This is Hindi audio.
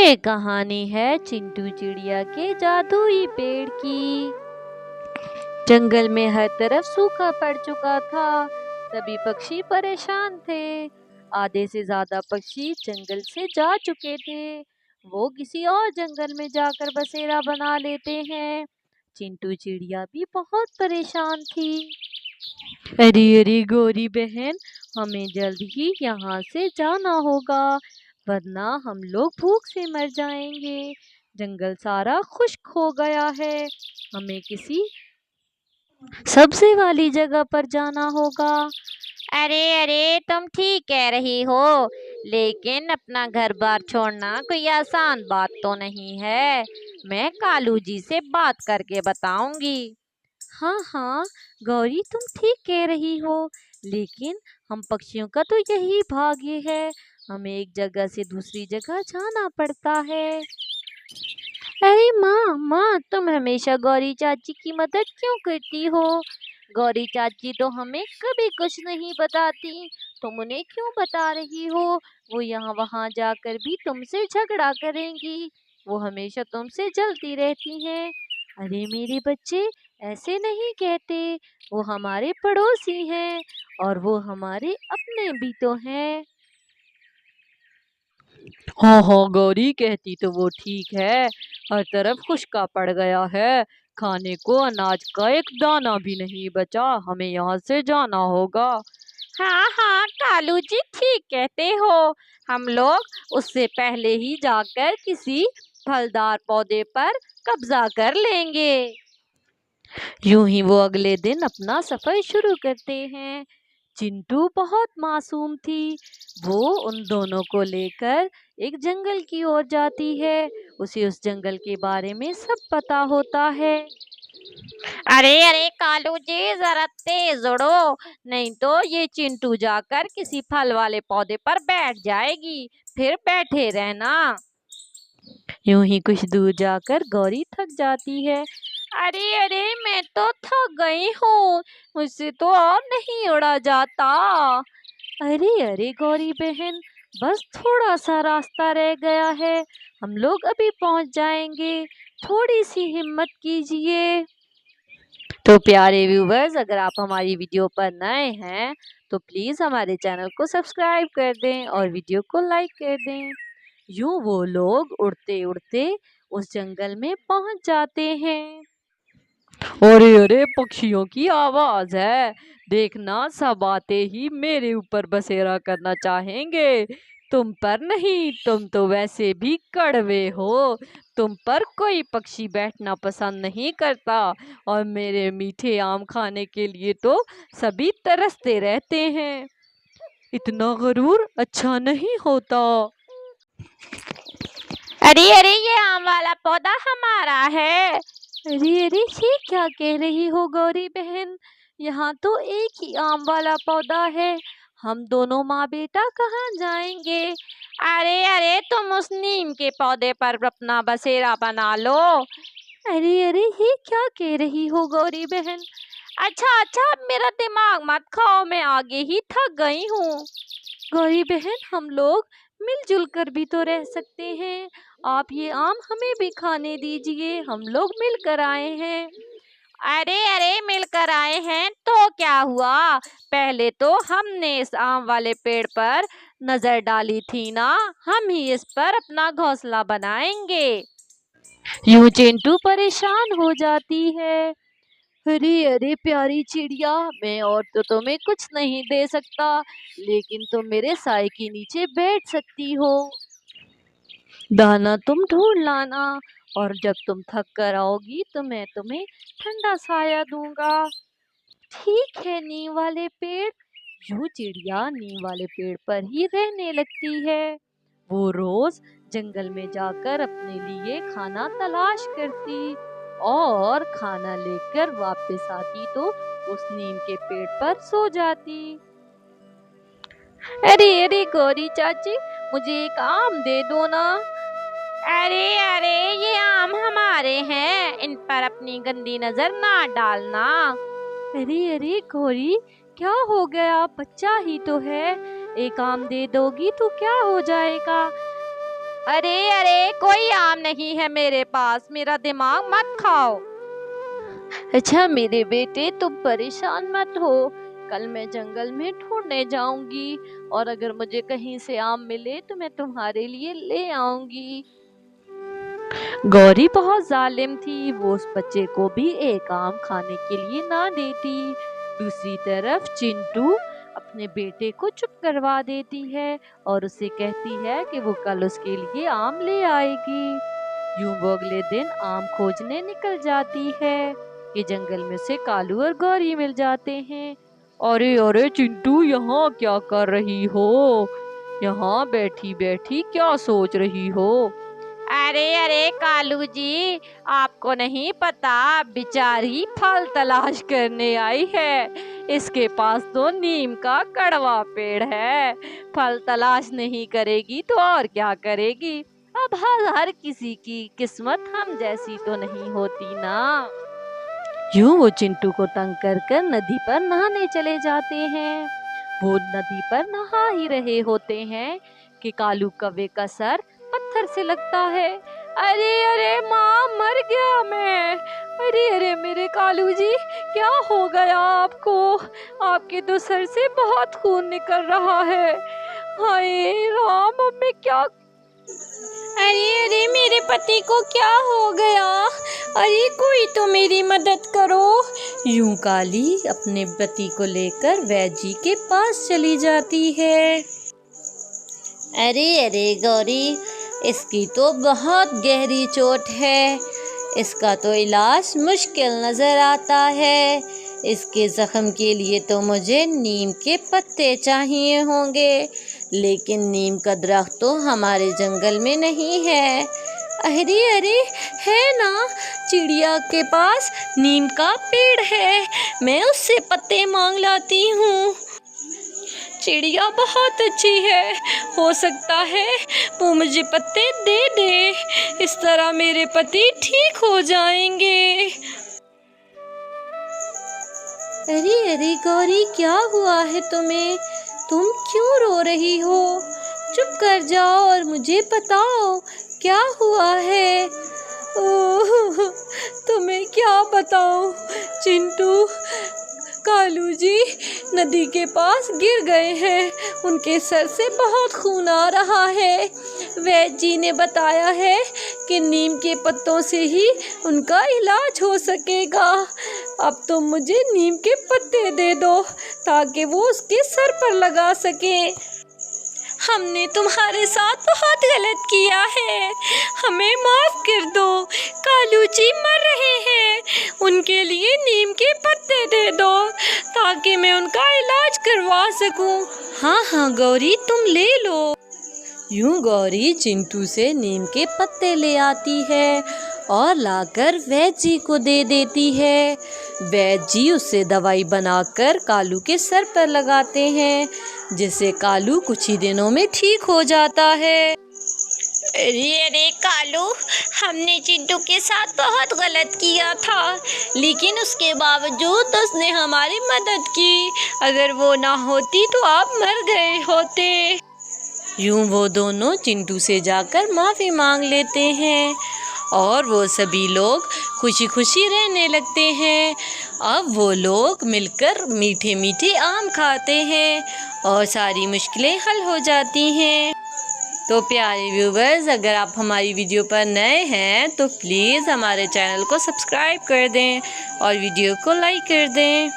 ये कहानी है चिंटू चिड़िया के जादुई पेड़ की। जंगल में हर तरफ सूखा पड़ चुका था। सभी पक्षी परेशान थे। आधे से ज्यादा पक्षी जंगल से जा चुके थे। वो किसी और जंगल में जाकर बसेरा बना लेते हैं। चिंटू चिड़िया भी बहुत परेशान थी। अरे अरे गोरी बहन, हमें जल्द ही यहाँ से जाना होगा, वरना हम लोग भूख से मर जाएंगे। जंगल सारा खुश्क हो गया है। हमें किसी सब्जी वाली जगह पर जाना होगा। अरे अरे, तुम ठीक कह रही हो, लेकिन अपना घर बार छोड़ना कोई आसान बात तो नहीं है। मैं कालू जी से बात करके बताऊंगी। हाँ हाँ गौरी, तुम ठीक कह रही हो, लेकिन हम पक्षियों का तो यही भाग्य है। हमें एक जगह से दूसरी जगह जाना पड़ता है। अरे माँ माँ, तुम हमेशा गौरी चाची की मदद क्यों करती हो? गौरी चाची तो हमें कभी कुछ नहीं बताती, तुम उन्हें क्यों बता रही हो? वो यहाँ वहाँ जाकर भी तुमसे झगड़ा करेंगी। वो हमेशा तुमसे जलती रहती हैं। अरे मेरे बच्चे, ऐसे नहीं कहते। वो हमारे पड़ोसी हैं और वो हमारे अपने भी तो हैं। हाँ हाँ गौरी, कहती तो वो ठीक है। हर तरफ खुशका पड़ गया है। खाने को अनाज का एक दाना भी नहीं बचा। हमें यहाँ से जाना होगा। हाँ हाँ कालू जी, ठीक कहते हो। हम लोग उससे पहले ही जाकर किसी फलदार पौधे पर कब्जा कर लेंगे। यूं ही वो अगले दिन अपना सफर शुरू करते हैं। चिंटू बहुत मासूम थी। वो उन दोनों को लेकर एक जंगल की ओर जाती है। उसे उस जंगल के बारे में सब पता होता है। अरे अरे कालू जी, जरा तेज उड़ो, नहीं तो ये चिंटू जाकर किसी फल वाले पौधे पर बैठ जाएगी। फिर बैठे रहना। यूं ही कुछ दूर जाकर गौरी थक जाती है। अरे अरे, मैं तो थक गई हूँ, मुझसे तो और नहीं उड़ा जाता। अरे अरे गौरी बहन, बस थोड़ा सा रास्ता रह गया है। हम लोग अभी पहुंच जाएंगे। थोड़ी सी हिम्मत कीजिए। तो प्यारे व्यूवर्स, अगर आप हमारी वीडियो पर नए हैं तो प्लीज़ हमारे चैनल को सब्सक्राइब कर दें और वीडियो को लाइक कर दें। यूं वो लोग उड़ते उड़ते उस जंगल में पहुंच जाते हैं। अरे अरे, पक्षियों की आवाज है। देखना, सब आते ही मेरे ऊपर बसेरा करना चाहेंगे। तुम पर नहीं, तुम तो वैसे भी कड़वे हो। तुम पर कोई पक्षी बैठना पसंद नहीं करता और मेरे मीठे आम खाने के लिए तो सभी तरसते रहते हैं। इतना गरूर अच्छा नहीं होता। अरे अरे, ये आम वाला पौधा हमारा है। अरे अरे, ये क्या कह रही हो गौरी बहन? यहाँ तो एक ही आम वाला पौधा है। हम दोनों माँ बेटा कहाँ जाएंगे? अरे अरे, तुम उस नीम के पौधे पर अपना बसेरा बना लो। अरे अरे, ये क्या कह रही हो गौरी बहन? अच्छा अच्छा, अब मेरा दिमाग मत खाओ, मैं आगे ही थक गई हूँ। गौरी बहन, हम लोग मिलजुल कर भी तो रह सकते हैं। आप ये आम हमें भी खाने दीजिए, हम लोग मिलकर आए हैं। अरे अरे, मिलकर आए हैं तो क्या हुआ? पहले तो हमने इस आम वाले पेड़ पर नजर डाली थी ना। हम ही इस पर अपना घोंसला बनाएंगे। यूं चिंटू परेशान हो जाती है। अरे अरे प्यारी चिड़िया, मैं और तो तुम्हें कुछ नहीं दे सकता, लेकिन तुम मेरे साए के नीचे बैठ सकती हो। दाना तुम ढूंढ लाना, और जब तुम थक कर आओगी तो मैं तुम्हें ठंडा साया दूंगा। ठीक है नीम वाले पेड़। यूं चिड़िया नीम वाले पेड़ पर ही रहने लगती है। वो रोज जंगल में जाकर अपने लिए खाना तलाश करती और खाना लेकर वापस आती तो उस नीम के पेड़ पर सो जाती। अरे अरे गौरी चाची, मुझे एक आम दे दो ना। अरे अरे, ये आम हमारे हैं, इन पर अपनी गंदी नजर ना डालना। अरे अरे गौरी, क्या हो गया? बच्चा ही तो है। एक आम दे दोगी तो क्या हो जाएगा? अरे अरे, कोई आम नहीं है मेरे पास, मेरा दिमाग मत खाओ। अच्छा मेरे बेटे, तुम परेशान मत हो। कल मैं जंगल में ढूंढने जाऊंगी और अगर मुझे कहीं से आम मिले तो मैं तुम्हारे लिए ले आऊंगी। गौरी बहुत जालिम थी, वो उस बच्चे को भी एक आम खाने के लिए ना देती। दूसरी तरफ चिंटू अपने बेटे को चुप करवा देती है और उसे कहती है कि वो कल उसके लिए आम ले आएगी। यूं वो अगले दिन आम खोजने निकल जाती है कि जंगल में से कालू और गौरी मिल जाते हैं। अरे अरे चिंटू, यहाँ क्या कर रही हो? यहाँ बैठी बैठी क्या सोच रही हो? अरे अरे कालू जी, आपको नहीं पता, बेचारी फल तलाश करने आई है। इसके पास तो नीम का कड़वा पेड़ है, फल तलाश नहीं करेगी तो और क्या करेगी। अब हर किसी की किस्मत हम जैसी तो नहीं होती ना। यूं वो चिंटू को तंग कर कर नदी पर नहाने चले जाते हैं। वो नदी पर नहा ही रहे होते हैं कि कालू कौवे का सर पत्थर से लगता है। अरे अरे माँ, मर गया मैं। अरे अरे मेरे कालू जी, क्या हो गया आपको? आपके तो सर से बहुत खून निकल रहा है। हाय राम, अब मैं क्या। अरे अरे मेरे पति को क्या हो गया? अरे कोई तो मेरी मदद करो। यूं काली अपने पति को लेकर वैद्य जी के पास चली जाती है। अरे अरे गौरी, इसकी तो बहुत गहरी चोट है, इसका तो इलाज मुश्किल नजर आता है। इसके जख्म के लिए तो मुझे नीम के पत्ते चाहिए होंगे, लेकिन नीम का दरख्त तो हमारे जंगल में नहीं है। अरे अरे, है ना, चिड़िया के पास नीम का पेड़ है, मैं उससे पत्ते मांग लाती हूँ। चिड़िया बहुत अच्छी है, हो सकता है वो मुझे पत्ते दे दे, इस तरह मेरे पति ठीक हो जाएंगे। अरे अरे गौरी, क्या हुआ है तुम्हें? तुम क्यों रो रही हो? चुप कर जाओ और मुझे बताओ क्या हुआ है। ओह, तुम्हें क्या बताऊं चिंटू, कालू जी नदी के पास गिर गए हैं, उनके सर से बहुत खून आ रहा है। वैद्य जी ने बताया है कि नीम के पत्तों से ही उनका इलाज हो सकेगा। अब तुम मुझे नीम के पत्ते दे दो ताकि वो उसके सर पर लगा सके। हमने तुम्हारे साथ बहुत गलत किया है, हमें माफ कर दो। कालू जी मर रहे हैं, उनके लिए नीम के पत्ते दे दो ताकि मैं उनका इलाज करवा सकूं। हाँ हाँ गौरी, तुम ले लो। यूं गौरी चिंटू से नीम के पत्ते ले आती है और लाकर वैद्य जी को दे देती है। वैद्य जी उससे दवाई बनाकर कालू के सर पर लगाते हैं, जिससे कालू कुछ ही दिनों में ठीक हो जाता है। अरे अरे कालू, हमने चिंटू के साथ बहुत गलत किया था, लेकिन उसके बावजूद उसने हमारी मदद की। अगर वो ना होती तो आप मर गए होते। यूं वो दोनों चिंटू से जाकर माफ़ी मांग लेते हैं और वो सभी लोग खुशी खुशी रहने लगते हैं। अब वो लोग मिलकर मीठे मीठे आम खाते हैं और सारी मुश्किलें हल हो जाती हैं। तो प्यारे व्यूवर्स, अगर आप हमारी वीडियो पर नए हैं तो प्लीज़ हमारे चैनल को सब्सक्राइब कर दें और वीडियो को लाइक कर दें।